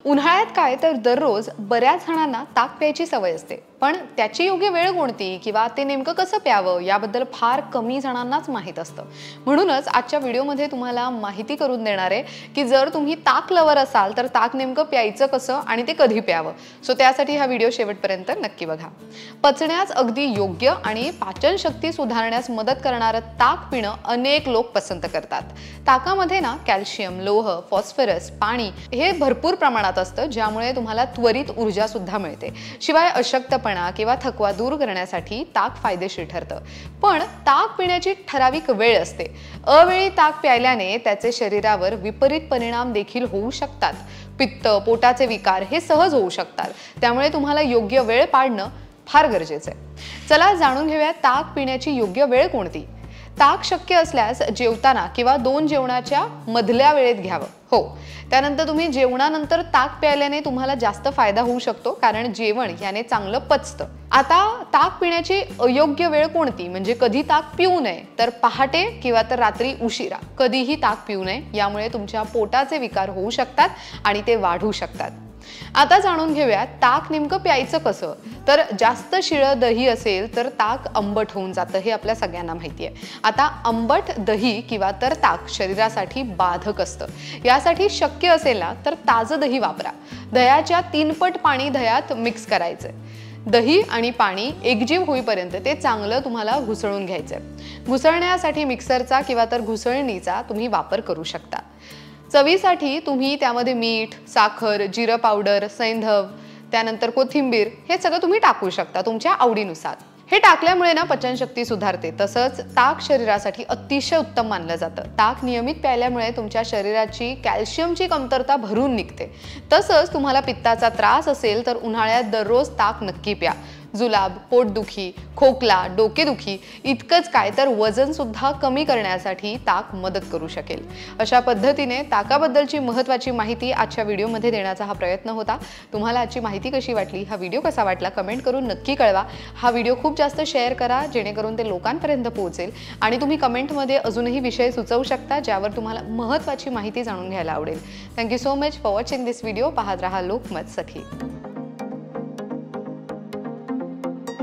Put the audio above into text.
उन्हाळ्यात काय तर दररोज बऱ्याच जणांना ताक प्यायची सवय असते, पण त्याची योग्य वेळ कोणती किंवा ते नेमकं कसं प्यावं याबद्दल फार कमी जणांनाच माहीत असतं। म्हणूनच आजच्या व्हिडिओमध्ये तुम्हाला माहिती करून देणार आहे की जर तुम्ही ताक लवर असाल तर ताक नेमकं प्यायचं कसं आणि ते कधी प्यावं। सो त्यासाठी हा व्हिडिओ शेवटपर्यंत नक्की बघा। पचण्यास अगदी योग्य आणि पाचन शक्ती सुधारण्यास मदत करणारं ताक पिणं अनेक लोक पसंत करतात। ताकामध्ये ना कॅल्शियम, लोह, फॉस्फरस, पाणी हे भरपूर प्रमाणात असतं, ज्यामुळे तुम्हाला त्वरित ऊर्जा सुद्धा मिळते। शिवाय अशक्तपणा किंवा थकवा दूर करण्यासाठी ताक फायदेशीर ठरतं। पण ताक पिण्याची ठराविक वेळ असते। अवेळी ताक प्यायल्याने त्याचे शरीरावर विपरीत परिणाम देखील होऊ शकतात। पित्त, पोटाचे विकार हे सहज होऊ शकतात। त्यामुळे तुम्हाला योग्य वेळ पाळणं फार गरजेचं आहे। चला जाणून घेऊया ताक पिण्याची योग्य वेळ कोणती। ताक शक्य असल्यास जेवताना किंवा दोन जेवणाच्या मधल्या वेळेत घ्यावं। हो, त्यानंतर तुम्ही जेवणानंतर ताक प्यायल्याने तुम्हाला जास्त फायदा होऊ शकतो, कारण जेवण याने चांगलं पचतं। आता ताक पिण्याची अयोग्य वेळ कोणती, म्हणजे कधी ताक पिऊ नये तर पहाटे किंवा तर रात्री उशिरा कधीही ताक पिऊ नये। यामुळे तुमच्या पोटाचे विकार होऊ शकतात आणि ते वाढू शकतात। आता जाणून घेऊया ताक नेमकं प्यायचं कसं। तर जास्त शिळं दही असेल तर ताक आंबट होऊन जातं, हे आपल्या सगळ्यांना माहिती आहे। आता आंबट दही किंवा तर ताक शरीरासाठी बाधक असतं। यासाठी शक्य असेल ना तर ताजं दही वापरा। दह्याच्या 3 पट पाणी दह्यात मिक्स करायचं। दही आणि पाणी एकजीव होईपर्यंत ते चांगलं तुम्हाला घुसळून घ्यायचंय। घुसळण्यासाठी मिक्सरचा किंवा तर घुसळणीचा तुम्ही वापर करू शकता। चवीसाठी तुम्ही त्यामध्ये मीठ, साखर, जिरं पावडर, सैंधव, त्यानंतर कोथिंबीर हे सगळं तुम्ही टाकू शकता तुमच्या आवडीनुसार। हे टाकल्यामुळे ना पचनशक्ती सुधारते। तसंच ताक शरीरासाठी अतिशय उत्तम मानलं जातं। ताक नियमित प्यायल्यामुळे तुमच्या शरीराची कॅल्शियमची कमतरता भरून निघते। तसंच तुम्हाला पित्ताचा त्रास असेल तर उन्हाळ्यात दररोज ताक नक्की प्या। जुलाब, पोटदुखी, खोकला, डोकेदुखी इतकंच काय तर वजन सुद्धा कमी करण्यासाठी ताक मदत करू शकेल। अशा पद्धतीने ताकाबद्दलची महत्त्वाची माहिती आजच्या व्हिडिओमध्ये देण्याचा हा प्रयत्न होता। तुम्हाला आजची माहिती कशी वाटली, हा व्हिडिओ कसा वाटला कमेंट करून नक्की कळवा। हा व्हिडिओ खूप जास्त शेअर करा जेणेकरून ते लोकांपर्यंत पोहोचेल। आणि तुम्ही कमेंटमध्ये अजूनही विषय सुचवू शकता ज्यावर तुम्हाला महत्त्वाची माहिती जाणून घ्यायला आवडेल। Thank you so much for watching this video. पाहत रहा लोकमत सखी।